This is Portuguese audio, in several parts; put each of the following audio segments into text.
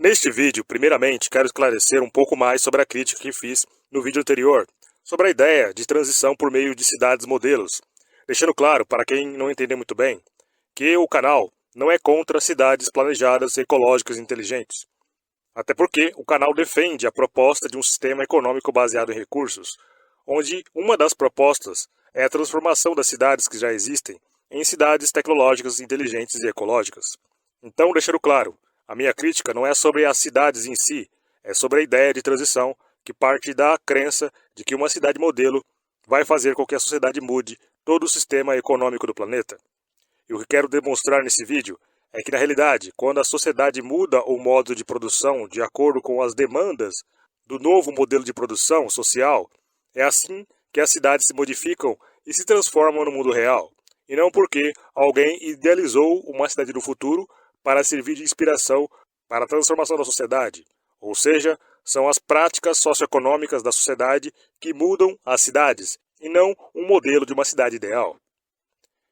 Neste vídeo, primeiramente, quero esclarecer um pouco mais sobre a crítica que fiz no vídeo anterior, sobre a ideia de transição por meio de cidades modelos, deixando claro, para quem não entendeu muito bem, que o canal não é contra cidades planejadas, ecológicas e inteligentes. Até porque o canal defende a proposta de um sistema econômico baseado em recursos, onde uma das propostas é a transformação das cidades que já existem em cidades tecnológicas, inteligentes e ecológicas. Então, deixando claro, a minha crítica não é sobre as cidades em si, é sobre a ideia de transição que parte da crença de que uma cidade modelo vai fazer com que a sociedade mude todo o sistema econômico do planeta. E o que quero demonstrar nesse vídeo é que, na realidade, quando a sociedade muda o modo de produção de acordo com as demandas do novo modelo de produção social, é assim que as cidades se modificam e se transformam no mundo real, e não porque alguém idealizou uma cidade do futuro para servir de inspiração para a transformação da sociedade, ou seja, são as práticas socioeconômicas da sociedade que mudam as cidades, e não um modelo de uma cidade ideal.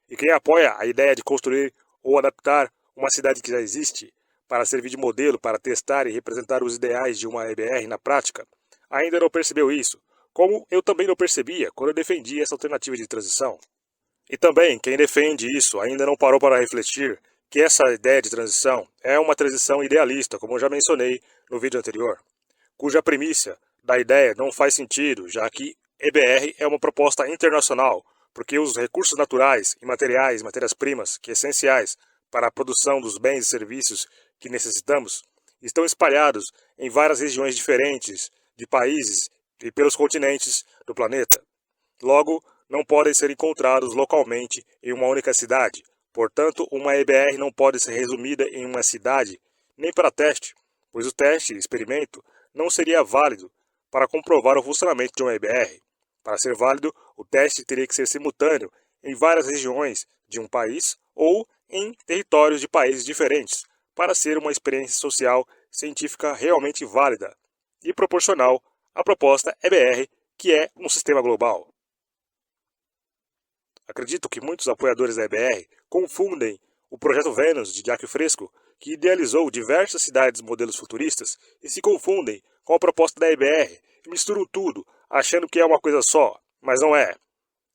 E quem apoia a ideia de construir ou adaptar uma cidade que já existe para servir de modelo para testar e representar os ideais de uma EBR na prática, ainda não percebeu isso, como eu também não percebia quando eu defendi essa alternativa de transição. E também, quem defende isso ainda não parou para refletir que essa ideia de transição é uma transição idealista, como eu já mencionei no vídeo anterior, cuja premissa da ideia não faz sentido, já que EBR é uma proposta internacional, porque os recursos naturais e materiais, matérias-primas, que essenciais para a produção dos bens e serviços que necessitamos, estão espalhados em várias regiões diferentes de países e pelos continentes do planeta. Logo, não podem ser encontrados localmente em uma única cidade. Portanto, uma EBR não pode ser resumida em uma cidade, nem para teste, pois o teste, experimento, não seria válido para comprovar o funcionamento de uma EBR. Para ser válido, o teste teria que ser simultâneo em várias regiões de um país ou em territórios de países diferentes, para ser uma experiência social científica realmente válida e proporcional à proposta EBR, que é um sistema global. Acredito que muitos apoiadores da EBR confundem o projeto Vênus de Jacques Fresco, que idealizou diversas cidades modelos futuristas, e se confundem com a proposta da EBR e misturam tudo, achando que é uma coisa só, mas não é.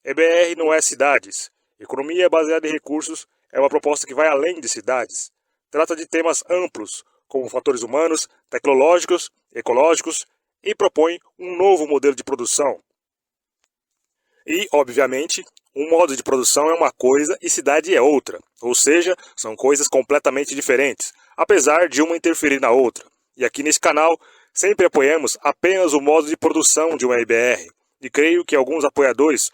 EBR não é cidades. Economia baseada em recursos é uma proposta que vai além de cidades. Trata de temas amplos, como fatores humanos, tecnológicos, ecológicos, e propõe um novo modelo de produção. E, obviamente, um modo de produção é uma coisa e cidade é outra, ou seja, são coisas completamente diferentes, apesar de uma interferir na outra. E aqui nesse canal, sempre apoiamos apenas o modo de produção de uma EBR, e creio que alguns apoiadores,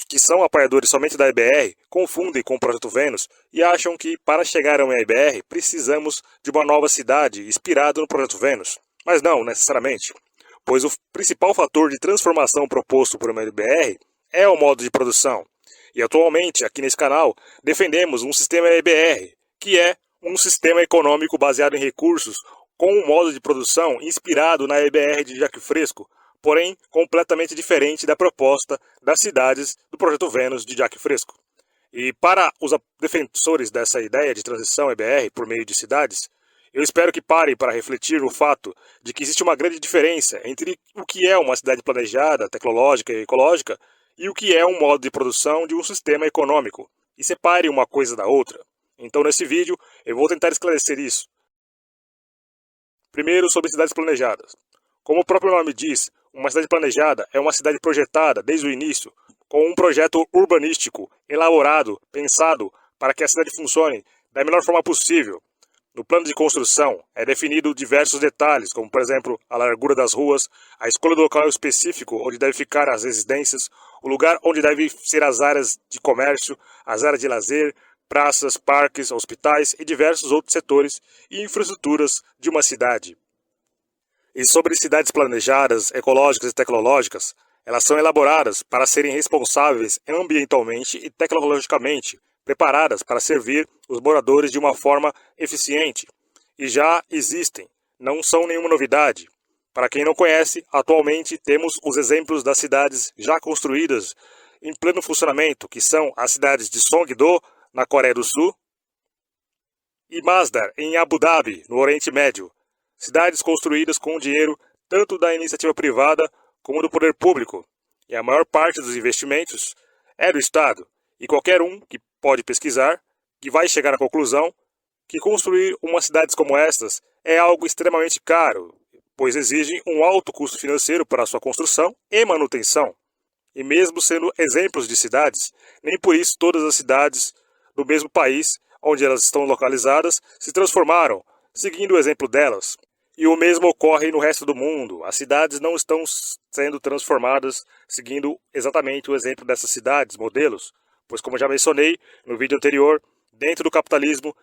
que são apoiadores somente da EBR, confundem com o Projeto Vênus e acham que, para chegar a uma EBR, precisamos de uma nova cidade inspirada no Projeto Vênus. Mas não, necessariamente, pois o principal fator de transformação proposto por uma EBR é o modo de produção. E atualmente, aqui nesse canal, defendemos um sistema EBR, que é um sistema econômico baseado em recursos, com um modo de produção inspirado na EBR de Jacques Fresco, porém completamente diferente da proposta das cidades do Projeto Vênus de Jacques Fresco. E para os defensores dessa ideia de transição EBR por meio de cidades, eu espero que parem para refletir no fato de que existe uma grande diferença entre o que é uma cidade planejada, tecnológica e ecológica e o que é um modo de produção de um sistema econômico, e separe uma coisa da outra. Então, nesse vídeo, eu vou tentar esclarecer isso. Primeiro, sobre cidades planejadas. Como o próprio nome diz, uma cidade planejada é uma cidade projetada desde o início, com um projeto urbanístico elaborado, pensado para que a cidade funcione da melhor forma possível. No plano de construção, é definido diversos detalhes, como, por exemplo, a largura das ruas, a escolha do local específico onde deve ficar as residências, o lugar onde devem ser as áreas de comércio, as áreas de lazer, praças, parques, hospitais e diversos outros setores e infraestruturas de uma cidade. E sobre cidades planejadas, ecológicas e tecnológicas, elas são elaboradas para serem responsáveis ambientalmente e tecnologicamente, preparadas para servir os moradores de uma forma eficiente. E já existem, não são nenhuma novidade. Para quem não conhece, atualmente temos os exemplos das cidades já construídas em pleno funcionamento, que são as cidades de Songdo, na Coreia do Sul, e Masdar, em Abu Dhabi, no Oriente Médio. cidades construídas com o dinheiro tanto da iniciativa privada como do poder público, e a maior parte dos investimentos é do Estado, e qualquer um que pode pesquisar, que vai chegar à conclusão que construir umas cidades como estas é algo extremamente caro, pois exigem um alto custo financeiro para sua construção e manutenção. E mesmo sendo exemplos de cidades, nem por isso todas as cidades do mesmo país onde elas estão localizadas se transformaram, seguindo o exemplo delas. E o mesmo ocorre no resto do mundo. As cidades não estão sendo transformadas seguindo exatamente o exemplo dessas cidades, modelos, pois como já mencionei no vídeo anterior, dentro do capitalismo,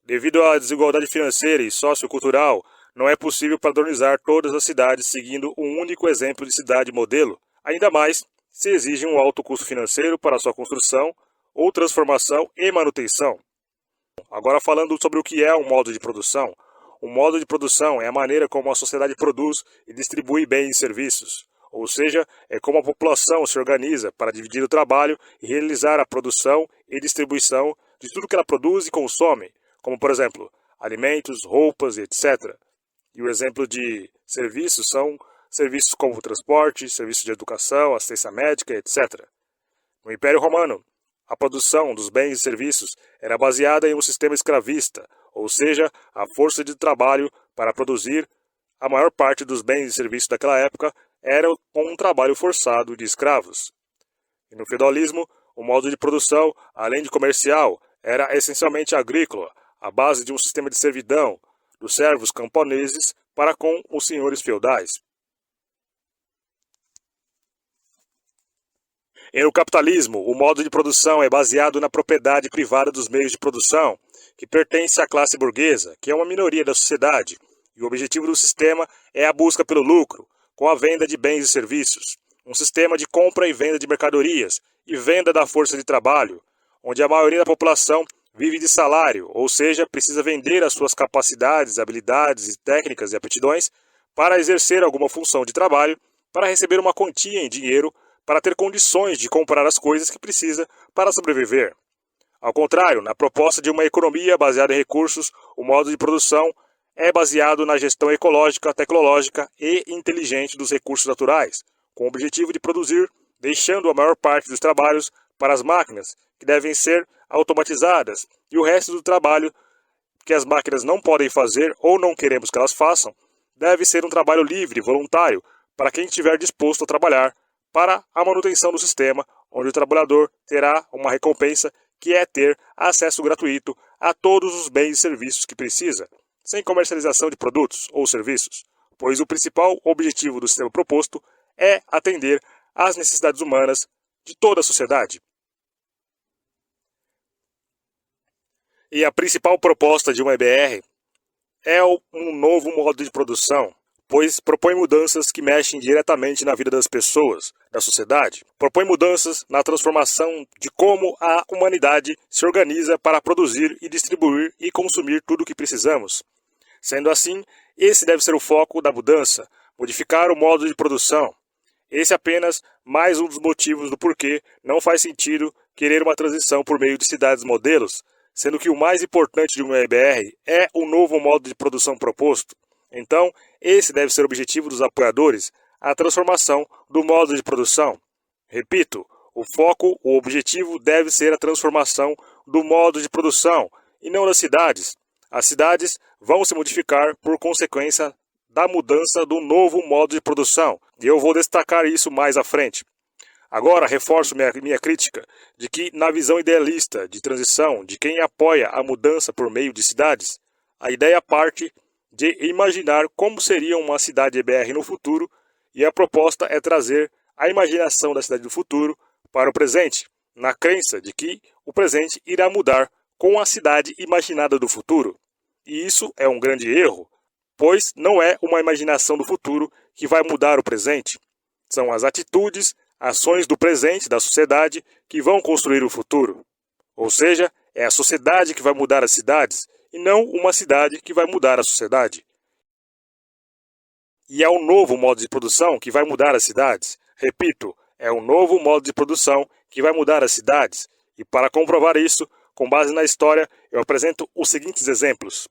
devido à desigualdade financeira e sociocultural, não é possível padronizar todas as cidades seguindo um único exemplo de cidade modelo, ainda mais se exige um alto custo financeiro para sua construção ou transformação e manutenção. Agora falando sobre o que é um modo de produção. Um modo de produção é a maneira como a sociedade produz e distribui bens e serviços, ou seja, é como a população se organiza para dividir o trabalho e realizar a produção e distribuição de tudo que ela produz e consome, como por exemplo, alimentos, roupas, etc. E o exemplo de serviços são serviços como transporte, serviços de educação, assistência médica, etc. No Império Romano, a produção dos bens e serviços era baseada em um sistema escravista, ou seja, a força de trabalho para produzir a maior parte dos bens e serviços daquela época era com um trabalho forçado de escravos. E no feudalismo, o modo de produção, além de comercial, era essencialmente agrícola, à base de um sistema de servidão dos servos camponeses para com os senhores feudais. E no capitalismo, o modo de produção é baseado na propriedade privada dos meios de produção, que pertence à classe burguesa, que é uma minoria da sociedade, e o objetivo do sistema é a busca pelo lucro, com a venda de bens e serviços, um sistema de compra e venda de mercadorias e venda da força de trabalho, onde a maioria da população vive de salário, ou seja, precisa vender as suas capacidades, habilidades, técnicas e aptidões para exercer alguma função de trabalho, para receber uma quantia em dinheiro, para ter condições de comprar as coisas que precisa para sobreviver. Ao contrário, na proposta de uma economia baseada em recursos, o modo de produção é baseado na gestão ecológica, tecnológica e inteligente dos recursos naturais, com o objetivo de produzir, deixando a maior parte dos trabalhos para as máquinas, que devem ser automatizadas, e o resto do trabalho que as máquinas não podem fazer ou não queremos que elas façam, deve ser um trabalho livre, voluntário, para quem estiver disposto a trabalhar para a manutenção do sistema, onde o trabalhador terá uma recompensa que é ter acesso gratuito a todos os bens e serviços que precisa, sem comercialização de produtos ou serviços, pois o principal objetivo do sistema proposto é atender às necessidades humanas de toda a sociedade. E a principal proposta de uma EBR é um novo modo de produção, pois propõe mudanças que mexem diretamente na vida das pessoas, da sociedade. Propõe mudanças na transformação de como a humanidade se organiza para produzir e distribuir e consumir tudo o que precisamos. Sendo assim, esse deve ser o foco da mudança, modificar o modo de produção. Esse é apenas mais um dos motivos do porquê não faz sentido querer uma transição por meio de cidades modelos, sendo que o mais importante de uma EBR é o novo modo de produção proposto. Então, esse deve ser o objetivo dos apoiadores, a transformação do modo de produção. Repito, o foco, o objetivo deve ser a transformação do modo de produção, e não das cidades. As cidades vão se modificar por consequência da mudança do novo modo de produção, e eu vou destacar isso mais à frente. Agora, reforço minha crítica de que, na visão idealista de transição de quem apoia a mudança por meio de cidades, a ideia parte de imaginar como seria uma cidade EBR no futuro, e a proposta é trazer a imaginação da cidade do futuro para o presente, na crença de que o presente irá mudar com a cidade imaginada do futuro. E isso é um grande erro, pois não é uma imaginação do futuro que vai mudar o presente. São as atitudes, ações do presente da sociedade que vão construir o futuro. Ou seja, é a sociedade que vai mudar as cidades, e não uma cidade que vai mudar a sociedade. E é o novo modo de produção que vai mudar as cidades. Repito, é o novo modo de produção que vai mudar as cidades. E para comprovar isso, com base na história, eu apresento os seguintes exemplos.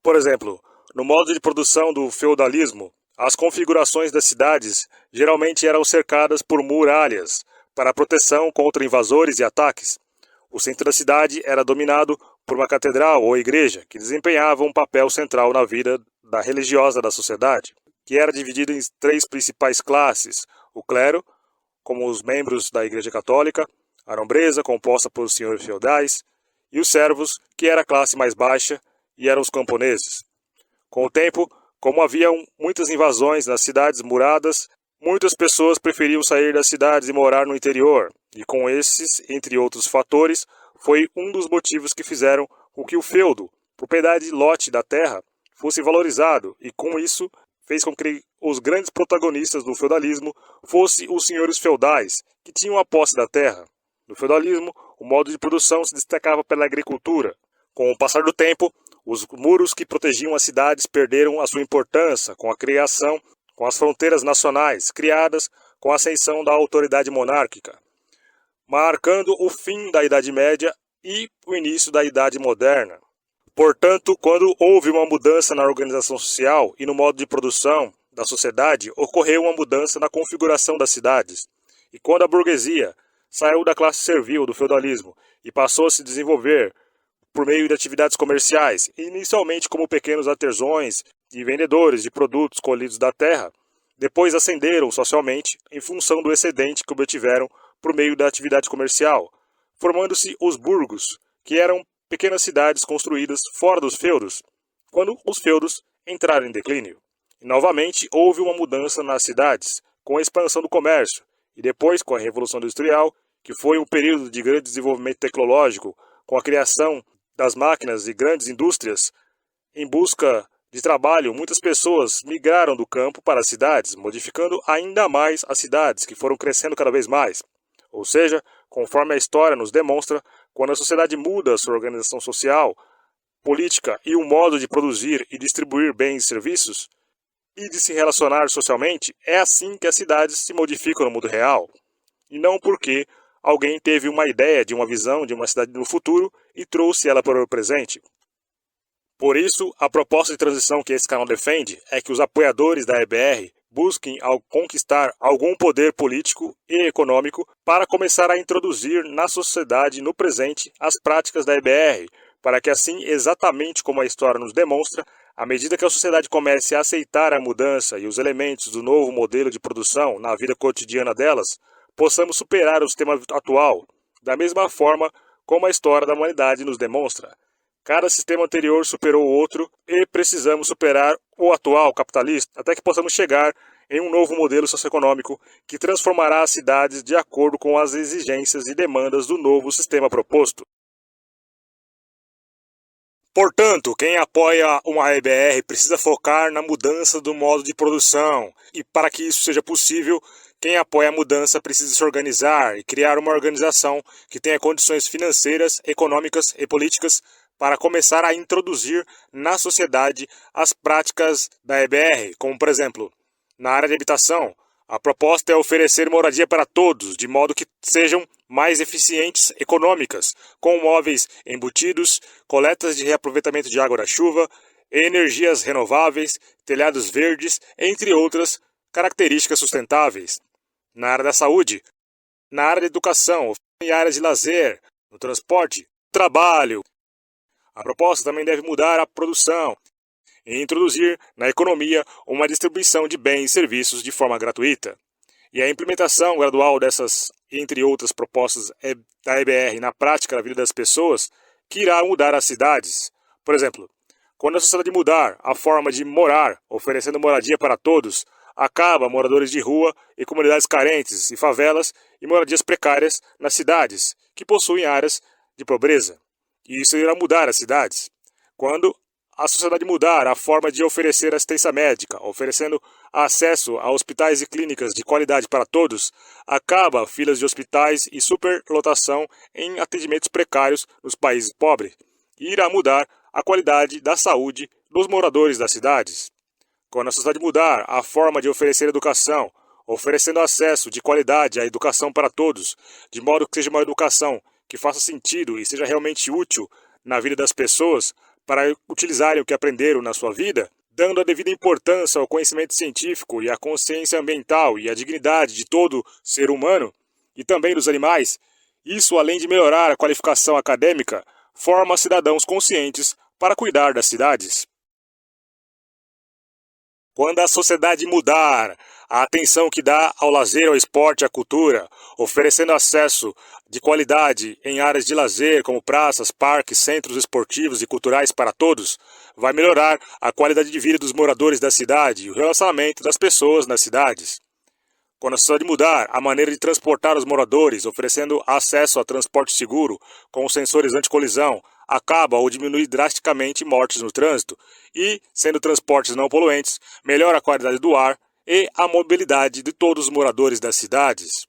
Por exemplo, no modo de produção do feudalismo, as configurações das cidades geralmente eram cercadas por muralhas para proteção contra invasores e ataques. O centro da cidade era dominado por uma catedral ou igreja, que desempenhava um papel central na vida religiosa da sociedade, que era dividida em três principais classes: o clero, como os membros da Igreja Católica, a nobreza, composta por senhores feudais, e os servos, que era a classe mais baixa, e eram os camponeses. Com o tempo, como haviam muitas invasões nas cidades muradas, muitas pessoas preferiam sair das cidades e morar no interior, e com esses, entre outros fatores, foi um dos motivos que fizeram com que o feudo, propriedade de lote da terra, fosse valorizado, e com isso fez com que os grandes protagonistas do feudalismo fossem os senhores feudais, que tinham a posse da terra. No feudalismo, o modo de produção se destacava pela agricultura. Com o passar do tempo, os muros que protegiam as cidades perderam a sua importância com a criação, com as fronteiras nacionais criadas com a ascensão da autoridade monárquica, marcando o fim da Idade Média e o início da Idade Moderna. Portanto, quando houve uma mudança na organização social e no modo de produção da sociedade, ocorreu uma mudança na configuração das cidades. E quando a burguesia saiu da classe servil do feudalismo e passou a se desenvolver por meio de atividades comerciais, inicialmente como pequenos artesãos e vendedores de produtos colhidos da terra, depois ascenderam socialmente em função do excedente que obtiveram por meio da atividade comercial, formando-se os burgos, que eram pequenas cidades construídas fora dos feudos, quando os feudos entraram em declínio. E novamente houve uma mudança nas cidades, com a expansão do comércio, e depois com a Revolução Industrial, que foi um período de grande desenvolvimento tecnológico, com a criação das máquinas e grandes indústrias. Em busca de trabalho, muitas pessoas migraram do campo para as cidades, modificando ainda mais as cidades, que foram crescendo cada vez mais. Ou seja, conforme a história nos demonstra, quando a sociedade muda sua organização social, política e o modo de produzir e distribuir bens e serviços, e de se relacionar socialmente, é assim que as cidades se modificam no mundo real. E não porque alguém teve uma ideia de uma visão de uma cidade no futuro e trouxe ela para o presente. Por isso, a proposta de transição que esse canal defende é que os apoiadores da EBR busquem conquistar algum poder político e econômico para começar a introduzir na sociedade no presente as práticas da EBR, para que assim, exatamente como a história nos demonstra, à medida que a sociedade comece a aceitar a mudança e os elementos do novo modelo de produção na vida cotidiana delas, possamos superar o sistema atual, da mesma forma como a história da humanidade nos demonstra. Cada sistema anterior superou o outro e precisamos superar o atual capitalista até que possamos chegar em um novo modelo socioeconômico que transformará as cidades de acordo com as exigências e demandas do novo sistema proposto. Portanto, quem apoia uma EBR precisa focar na mudança do modo de produção, e para que isso seja possível, quem apoia a mudança precisa se organizar e criar uma organização que tenha condições financeiras, econômicas e políticas para começar a introduzir na sociedade as práticas da EBR, como por exemplo, na área de habitação, a proposta é oferecer moradia para todos, de modo que sejam mais eficientes econômicas, com móveis embutidos, coletas de reaproveitamento de água da chuva, energias renováveis, telhados verdes, entre outras características sustentáveis. Na área da saúde, na área da educação, em áreas de lazer, no transporte, trabalho. A proposta também deve mudar a produção e introduzir na economia uma distribuição de bens e serviços de forma gratuita. E a implementação gradual dessas, entre outras propostas da EBR na prática da vida das pessoas, que irá mudar as cidades. Por exemplo, quando a sociedade mudar a forma de morar, oferecendo moradia para todos, acaba moradores de rua e comunidades carentes e favelas e moradias precárias nas cidades, que possuem áreas de pobreza. E isso irá mudar as cidades. Quando a sociedade mudar a forma de oferecer assistência médica, oferecendo acesso a hospitais e clínicas de qualidade para todos, acaba filas de hospitais e superlotação em atendimentos precários nos países pobres, e irá mudar a qualidade da saúde dos moradores das cidades. Quando a sociedade mudar a forma de oferecer educação, oferecendo acesso de qualidade à educação para todos, de modo que seja uma educação que faça sentido e seja realmente útil na vida das pessoas, para utilizarem o que aprenderam na sua vida, dando a devida importância ao conhecimento científico e à consciência ambiental e à dignidade de todo ser humano e também dos animais. Isso, além de melhorar a qualificação acadêmica, forma cidadãos conscientes para cuidar das cidades. Quando a sociedade mudar a atenção que dá ao lazer, ao esporte e à cultura, oferecendo acesso de qualidade em áreas de lazer como praças, parques, centros esportivos e culturais para todos, vai melhorar a qualidade de vida dos moradores da cidade e o relacionamento das pessoas nas cidades. Quando a sociedade mudar a maneira de transportar os moradores, oferecendo acesso a transporte seguro com sensores anticolisão, acaba ou diminui drasticamente mortes no trânsito e, sendo transportes não poluentes, melhora a qualidade do ar e a mobilidade de todos os moradores das cidades.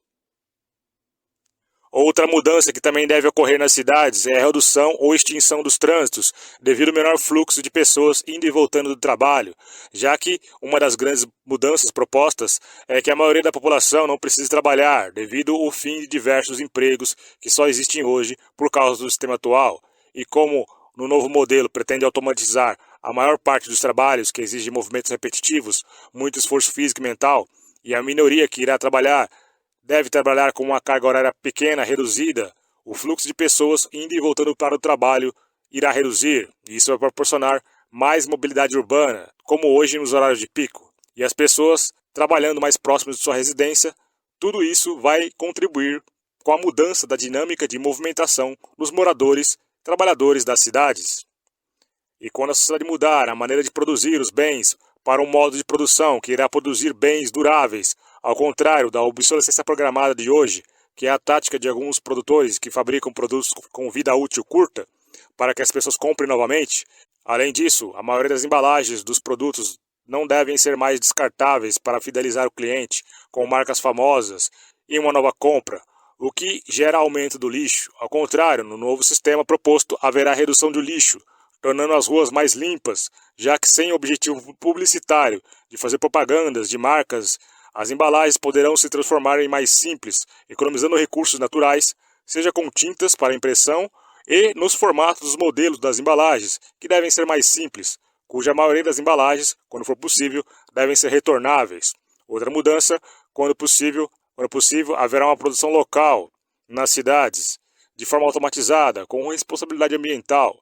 Outra mudança que também deve ocorrer nas cidades é a redução ou extinção dos trânsitos, devido ao menor fluxo de pessoas indo e voltando do trabalho, já que uma das grandes mudanças propostas é que a maioria da população não precisa trabalhar, devido ao fim de diversos empregos que só existem hoje por causa do sistema atual. E como no novo modelo pretende automatizar a maior parte dos trabalhos que exigem movimentos repetitivos, muito esforço físico e mental, e a minoria que irá trabalhar deve trabalhar com uma carga horária pequena, reduzida, o fluxo de pessoas indo e voltando para o trabalho irá reduzir, e isso vai proporcionar mais mobilidade urbana, como hoje nos horários de pico. E as pessoas trabalhando mais próximas de sua residência, tudo isso vai contribuir com a mudança da dinâmica de movimentação dos moradores, trabalhadores das cidades. E quando a sociedade mudar a maneira de produzir os bens para um modo de produção que irá produzir bens duráveis, ao contrário da obsolescência programada de hoje, que é a tática de alguns produtores que fabricam produtos com vida útil curta, para que as pessoas comprem novamente. Além disso, a maioria das embalagens dos produtos não devem ser mais descartáveis para fidelizar o cliente, com marcas famosas e uma nova compra, o que gera aumento do lixo. Ao contrário, no novo sistema proposto haverá redução do lixo, tornando as ruas mais limpas, já que sem objetivo publicitário de fazer propagandas de marcas, as embalagens poderão se transformar em mais simples, economizando recursos naturais, seja com tintas para impressão e nos formatos dos modelos das embalagens, que devem ser mais simples, cuja maioria das embalagens, quando for possível, devem ser retornáveis. Outra mudança, quando possível, haverá uma produção local nas cidades, de forma automatizada, com responsabilidade ambiental,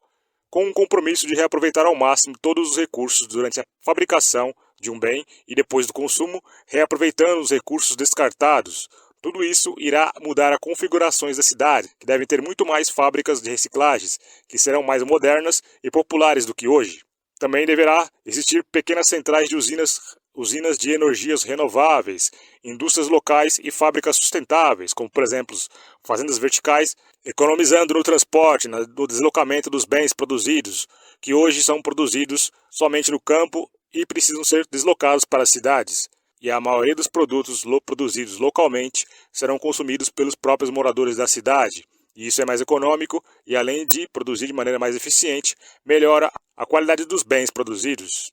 com um compromisso de reaproveitar ao máximo todos os recursos durante a fabricação de um bem e depois do consumo, reaproveitando os recursos descartados. Tudo isso irá mudar as configurações da cidade, que devem ter muito mais fábricas de reciclagens, que serão mais modernas e populares do que hoje. Também deverá existir pequenas centrais de usinas de energias renováveis, indústrias locais e fábricas sustentáveis, como por exemplo fazendas verticais, economizando no transporte, no deslocamento dos bens produzidos, que hoje são produzidos somente no campo e precisam ser deslocados para as cidades. E a maioria dos produtos produzidos localmente serão consumidos pelos próprios moradores da cidade. E isso é mais econômico e, além de produzir de maneira mais eficiente, melhora a qualidade dos bens produzidos.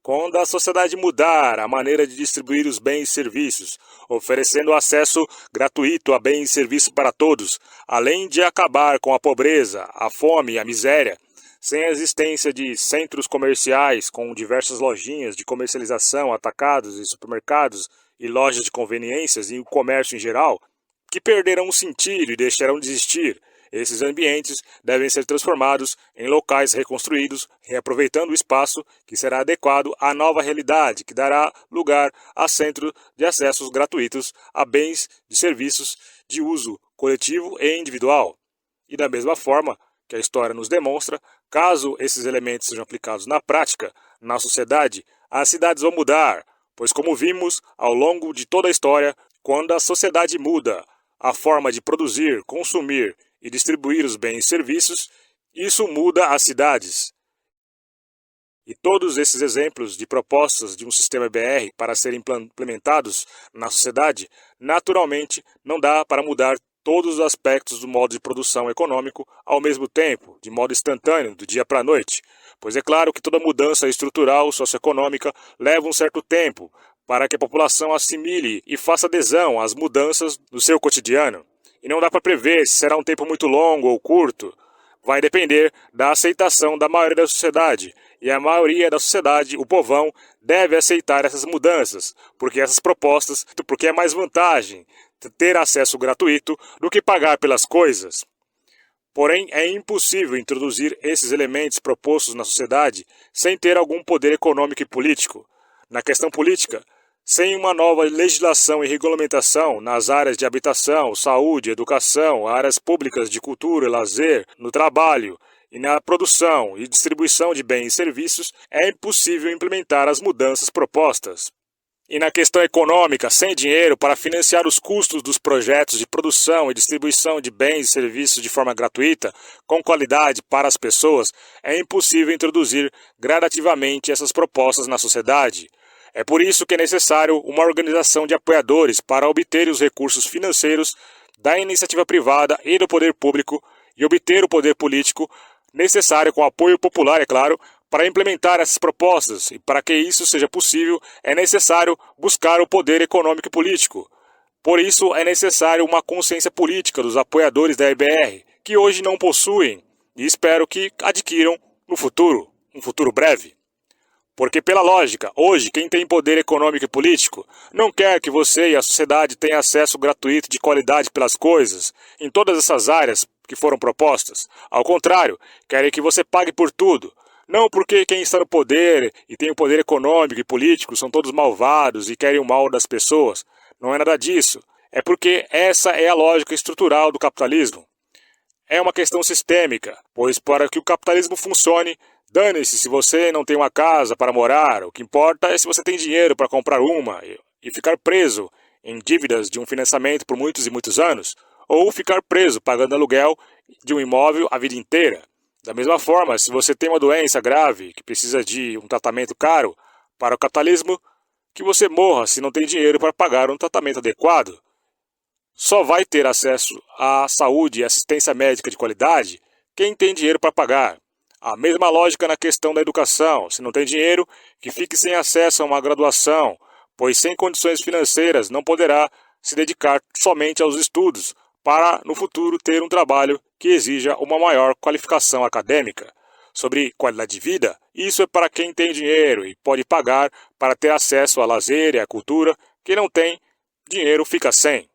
Quando a sociedade mudar a maneira de distribuir os bens e serviços, oferecendo acesso gratuito a bens e serviços para todos, além de acabar com a pobreza, a fome e a miséria, sem a existência de centros comerciais com diversas lojinhas de comercialização, atacados e supermercados e lojas de conveniências e o comércio em geral, que perderão o sentido e deixarão de existir. Esses ambientes devem ser transformados em locais reconstruídos, reaproveitando o espaço que será adequado à nova realidade, que dará lugar a centros de acessos gratuitos a bens e serviços de uso coletivo e individual. E da mesma forma que a história nos demonstra, caso esses elementos sejam aplicados na prática, na sociedade, as cidades vão mudar, pois como vimos ao longo de toda a história, quando a sociedade muda a forma de produzir, consumir e distribuir os bens e serviços, isso muda as cidades. E todos esses exemplos de propostas de um sistema BR para serem implementados na sociedade, naturalmente não dá para mudar todos os aspectos do modo de produção econômico ao mesmo tempo, de modo instantâneo, do dia para a noite, pois é claro que toda mudança estrutural socioeconômica leva um certo tempo para que a população assimile e faça adesão às mudanças do seu cotidiano. E não dá para prever se será um tempo muito longo ou curto, vai depender da aceitação da maioria da sociedade. E a maioria da sociedade, o povão, deve aceitar essas mudanças, porque porque é mais vantagem ter acesso gratuito do que pagar pelas coisas. Porém, é impossível introduzir esses elementos propostos na sociedade sem ter algum poder econômico e político. Na questão política, sem uma nova legislação e regulamentação nas áreas de habitação, saúde, educação, áreas públicas de cultura e lazer, no trabalho e na produção e distribuição de bens e serviços, é impossível implementar as mudanças propostas. E na questão econômica, sem dinheiro para financiar os custos dos projetos de produção e distribuição de bens e serviços de forma gratuita, com qualidade para as pessoas, é impossível introduzir gradativamente essas propostas na sociedade. É por isso que é necessário uma organização de apoiadores para obter os recursos financeiros da iniciativa privada e do poder público e obter o poder político necessário com apoio popular, é claro, para implementar essas propostas, e para que isso seja possível, é necessário buscar o poder econômico e político. Por isso, é necessário uma consciência política dos apoiadores da EBR, que hoje não possuem, e espero que adquiram no futuro, um futuro breve. Porque, pela lógica, hoje, quem tem poder econômico e político não quer que você e a sociedade tenham acesso gratuito de qualidade pelas coisas, em todas essas áreas que foram propostas. Ao contrário, querem que você pague por tudo. Não porque quem está no poder e tem o poder econômico e político são todos malvados e querem o mal das pessoas. Não é nada disso. É porque essa é a lógica estrutural do capitalismo. É uma questão sistêmica, pois para que o capitalismo funcione, dane-se se você não tem uma casa para morar, o que importa é se você tem dinheiro para comprar uma e ficar preso em dívidas de um financiamento por muitos e muitos anos, ou ficar preso pagando aluguel de um imóvel a vida inteira. Da mesma forma, se você tem uma doença grave que precisa de um tratamento caro, para o capitalismo, que você morra se não tem dinheiro para pagar um tratamento adequado. Só vai ter acesso à saúde e assistência médica de qualidade quem tem dinheiro para pagar. A mesma lógica na questão da educação. Se não tem dinheiro, que fique sem acesso a uma graduação, pois sem condições financeiras não poderá se dedicar somente aos estudos, para no futuro ter um trabalho que exija uma maior qualificação acadêmica. Sobre qualidade de vida, isso é para quem tem dinheiro e pode pagar para ter acesso a lazer e à cultura. Quem não tem dinheiro fica sem.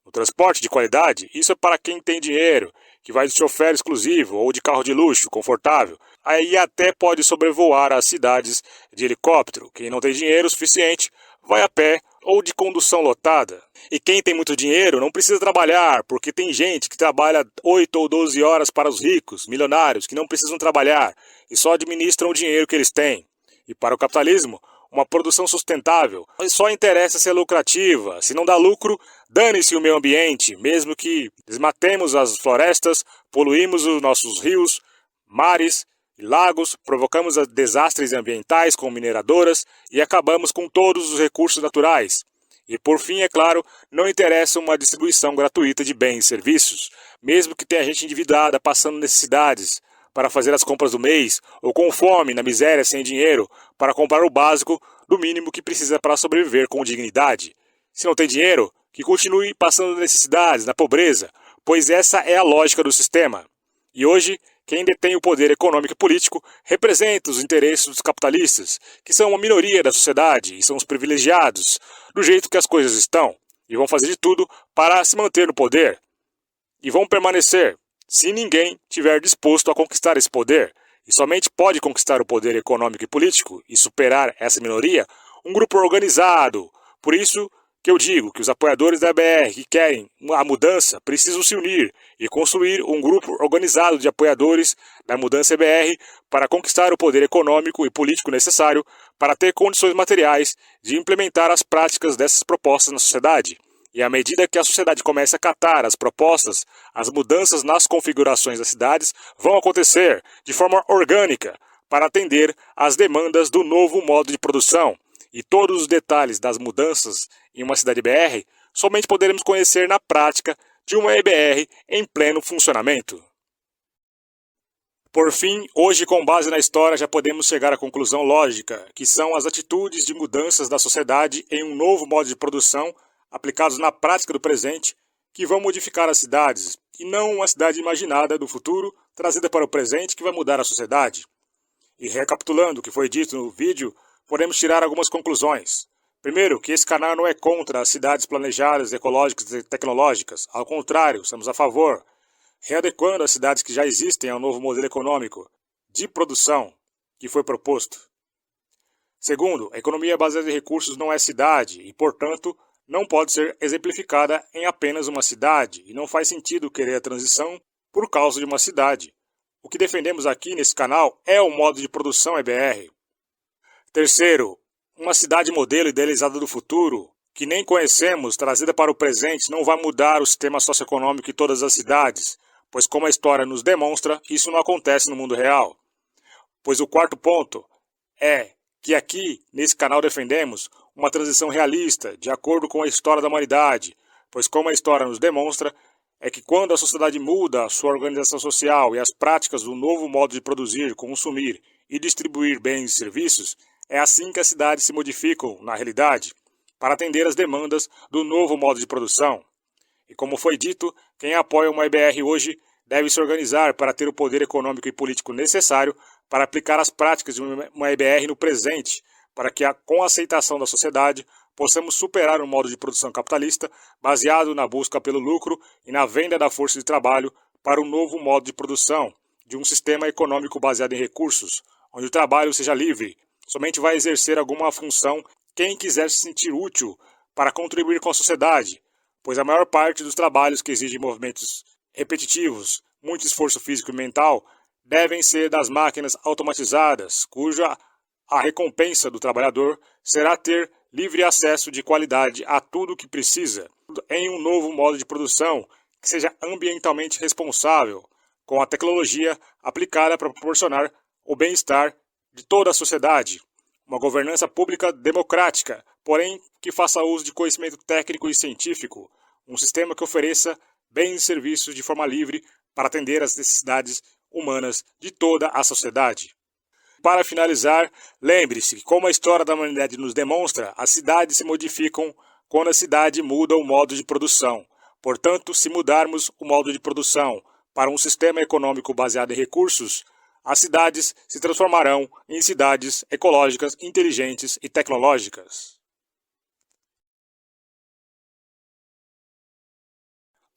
No transporte de qualidade, isso é para quem tem dinheiro, que vai de chofer exclusivo ou de carro de luxo, confortável. Aí até pode sobrevoar as cidades de helicóptero. Quem não tem dinheiro suficiente vai a pé ou de condução lotada. E quem tem muito dinheiro não precisa trabalhar, porque tem gente que trabalha 8 ou 12 horas para os ricos, milionários, que não precisam trabalhar e só administram o dinheiro que eles têm. E para o capitalismo, uma produção sustentável só interessa ser lucrativa. Se não dá lucro, dane-se o meio ambiente, mesmo que desmatemos as florestas, poluímos os nossos rios, mares e lagos, provocamos desastres ambientais com mineradoras e acabamos com todos os recursos naturais. E por fim, é claro, não interessa uma distribuição gratuita de bens e serviços, mesmo que tenha gente endividada passando necessidades para fazer as compras do mês, ou com fome, na miséria, sem dinheiro, para comprar o básico do mínimo que precisa para sobreviver com dignidade. Se não tem dinheiro, que continue passando necessidades, na pobreza, pois essa é a lógica do sistema. E hoje, quem detém o poder econômico e político representa os interesses dos capitalistas, que são uma minoria da sociedade e são os privilegiados, do jeito que as coisas estão, e vão fazer de tudo para se manter no poder. E vão permanecer, se ninguém estiver disposto a conquistar esse poder. E somente pode conquistar o poder econômico e político e superar essa minoria um grupo organizado. Por isso que eu digo que os apoiadores da EBR que querem a mudança precisam se unir e construir um grupo organizado de apoiadores da mudança EBR para conquistar o poder econômico e político necessário para ter condições materiais de implementar as práticas dessas propostas na sociedade. E à medida que a sociedade começa a acatar as propostas, as mudanças nas configurações das cidades vão acontecer de forma orgânica para atender às demandas do novo modo de produção. E todos os detalhes das mudanças em uma cidade EBR somente poderemos conhecer na prática de uma EBR em pleno funcionamento. Por fim, hoje, com base na história, já podemos chegar à conclusão lógica, que são as atitudes de mudanças da sociedade em um novo modo de produção aplicados na prática do presente, que vão modificar as cidades, e não uma cidade imaginada do futuro trazida para o presente que vai mudar a sociedade. E recapitulando o que foi dito no vídeo, podemos tirar algumas conclusões. Primeiro, que esse canal não é contra as cidades planejadas, ecológicas e tecnológicas. Ao contrário, estamos a favor, readequando as cidades que já existem ao novo modelo econômico de produção que foi proposto. Segundo, a economia baseada em recursos não é cidade e, portanto, não pode ser exemplificada em apenas uma cidade e não faz sentido querer a transição por causa de uma cidade. O que defendemos aqui nesse canal é o modo de produção EBR. Terceiro, uma cidade modelo idealizada do futuro, que nem conhecemos, trazida para o presente, não vai mudar o sistema socioeconômico em todas as cidades, pois como a história nos demonstra, isso não acontece no mundo real. Pois o quarto ponto é que aqui, nesse canal, defendemos uma transição realista, de acordo com a história da humanidade, pois como a história nos demonstra, é que quando a sociedade muda a sua organização social e as práticas do novo modo de produzir, consumir e distribuir bens e serviços, é assim que as cidades se modificam, na realidade, para atender às demandas do novo modo de produção. E como foi dito, quem apoia uma EBR hoje deve se organizar para ter o poder econômico e político necessário para aplicar as práticas de uma EBR no presente, para que, com a aceitação da sociedade, possamos superar um modo de produção capitalista baseado na busca pelo lucro e na venda da força de trabalho para um novo modo de produção, de um sistema econômico baseado em recursos, onde o trabalho seja livre, somente vai exercer alguma função quem quiser se sentir útil para contribuir com a sociedade, pois a maior parte dos trabalhos que exigem movimentos repetitivos, muito esforço físico e mental, devem ser das máquinas automatizadas, cuja a recompensa do trabalhador será ter livre acesso de qualidade a tudo o que precisa, em um novo modo de produção que seja ambientalmente responsável, com a tecnologia aplicada para proporcionar o bem-estar de toda a sociedade. Uma governança pública democrática, porém que faça uso de conhecimento técnico e científico, um sistema que ofereça bens e serviços de forma livre para atender às necessidades humanas de toda a sociedade. Para finalizar, lembre-se que, como a história da humanidade nos demonstra, as cidades se modificam quando a cidade muda o modo de produção. Portanto, se mudarmos o modo de produção para um sistema econômico baseado em recursos, as cidades se transformarão em cidades ecológicas, inteligentes e tecnológicas.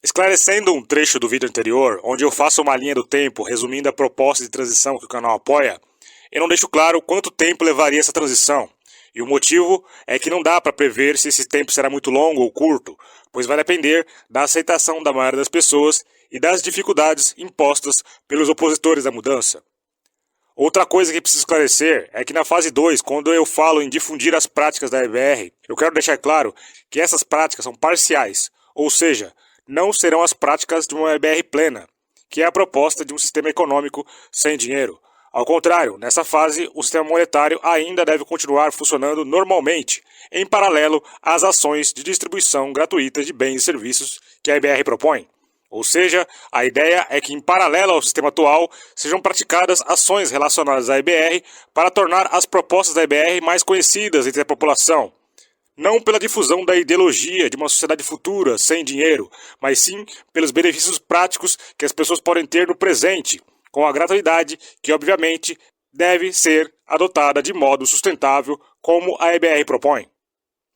Esclarecendo um trecho do vídeo anterior, onde eu faço uma linha do tempo resumindo a proposta de transição que o canal apoia, eu não deixo claro quanto tempo levaria essa transição. E o motivo é que não dá para prever se esse tempo será muito longo ou curto, pois vai depender da aceitação da maioria das pessoas e das dificuldades impostas pelos opositores da mudança. Outra coisa que preciso esclarecer é que na fase 2, quando eu falo em difundir as práticas da EBR, eu quero deixar claro que essas práticas são parciais, ou seja, não serão as práticas de uma EBR plena, que é a proposta de um sistema econômico sem dinheiro. Ao contrário, nessa fase, o sistema monetário ainda deve continuar funcionando normalmente, em paralelo às ações de distribuição gratuita de bens e serviços que a EBR propõe. Ou seja, a ideia é que, em paralelo ao sistema atual, sejam praticadas ações relacionadas à EBR para tornar as propostas da EBR mais conhecidas entre a população. Não pela difusão da ideologia de uma sociedade futura sem dinheiro, mas sim pelos benefícios práticos que as pessoas podem ter no presente, com a gratuidade que, obviamente, deve ser adotada de modo sustentável, como a EBR propõe.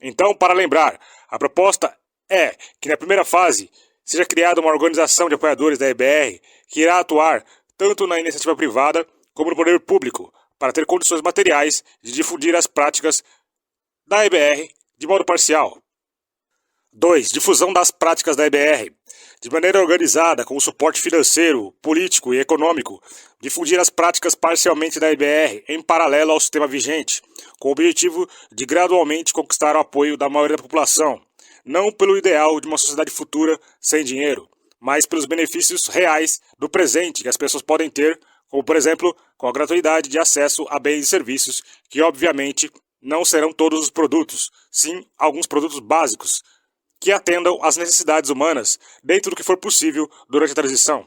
Então, para lembrar, a proposta é que, na primeira fase, seja criada uma organização de apoiadores da EBR que irá atuar tanto na iniciativa privada como no poder público, para ter condições materiais de difundir as práticas da EBR de modo parcial. 2. Difusão das práticas da EBR. De maneira organizada, com o suporte financeiro, político e econômico, difundir as práticas parcialmente da EBR em paralelo ao sistema vigente, com o objetivo de gradualmente conquistar o apoio da maioria da população, não pelo ideal de uma sociedade futura sem dinheiro, mas pelos benefícios reais do presente que as pessoas podem ter, como por exemplo, com a gratuidade de acesso a bens e serviços, que obviamente não serão todos os produtos, sim alguns produtos básicos, que atendam às necessidades humanas dentro do que for possível durante a transição.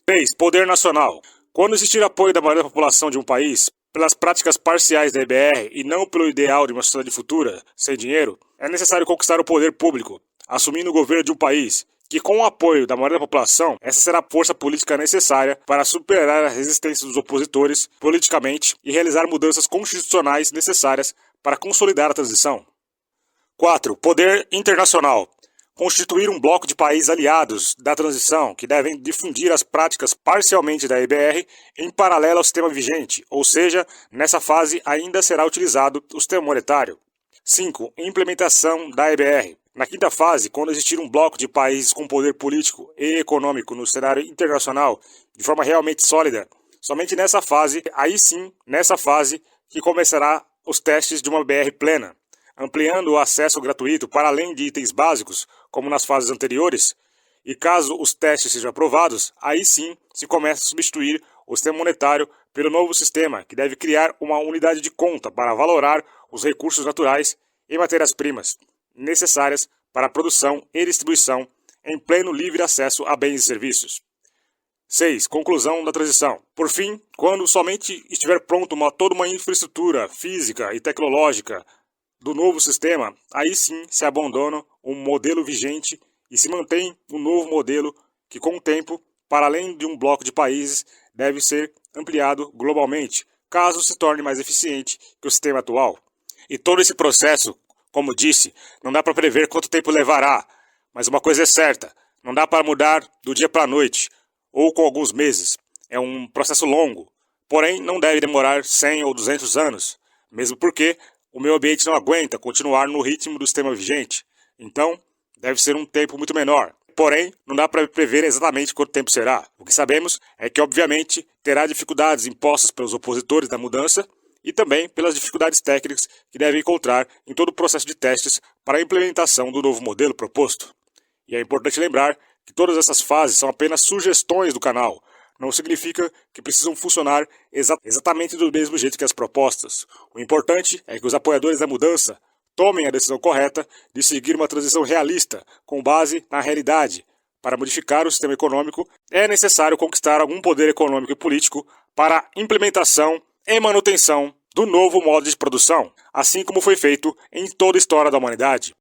3. Poder nacional. Quando existir apoio da maioria da população de um país pelas práticas parciais da EBR e não pelo ideal de uma sociedade futura sem dinheiro, é necessário conquistar o poder público, assumindo o governo de um país que com o apoio da maioria da população, essa será a força política necessária para superar a resistência dos opositores politicamente e realizar mudanças constitucionais necessárias para consolidar a transição. 4. Poder internacional. Constituir um bloco de países aliados da transição que devem difundir as práticas parcialmente da EBR em paralelo ao sistema vigente, ou seja, nessa fase ainda será utilizado o sistema monetário. 5. Implementação da EBR. Na quinta fase, quando existir um bloco de países com poder político e econômico no cenário internacional de forma realmente sólida, somente nessa fase, aí sim, nessa fase, que começará os testes de uma EBR plena, ampliando o acesso gratuito para além de itens básicos, como nas fases anteriores, e caso os testes sejam aprovados, aí sim se começa a substituir o sistema monetário pelo novo sistema, que deve criar uma unidade de conta para valorar os recursos naturais e matérias-primas necessárias para a produção e distribuição em pleno livre acesso a bens e serviços. 6. Conclusão da transição. Por fim, quando somente estiver pronto toda uma infraestrutura física e tecnológica do novo sistema, aí sim se abandona um modelo vigente e se mantém um novo modelo que, com o tempo, para além de um bloco de países, deve ser ampliado globalmente, caso se torne mais eficiente que o sistema atual. E todo esse processo, como disse, não dá para prever quanto tempo levará, mas uma coisa é certa, não dá para mudar do dia para a noite, ou com alguns meses. É um processo longo, porém não deve demorar 100 ou 200 anos, mesmo porque o meio ambiente não aguenta continuar no ritmo do sistema vigente. Então, deve ser um tempo muito menor. Porém, não dá para prever exatamente quanto tempo será. O que sabemos é que, obviamente, terá dificuldades impostas pelos opositores da mudança e também pelas dificuldades técnicas que devem encontrar em todo o processo de testes para a implementação do novo modelo proposto. E é importante lembrar que todas essas fases são apenas sugestões do canal. Não significa que precisam funcionar exatamente do mesmo jeito que as propostas. O importante é que os apoiadores da mudança tomem a decisão correta de seguir uma transição realista, com base na realidade. Para modificar o sistema econômico, é necessário conquistar algum poder econômico e político para a implementação e manutenção do novo modo de produção, assim como foi feito em toda a história da humanidade.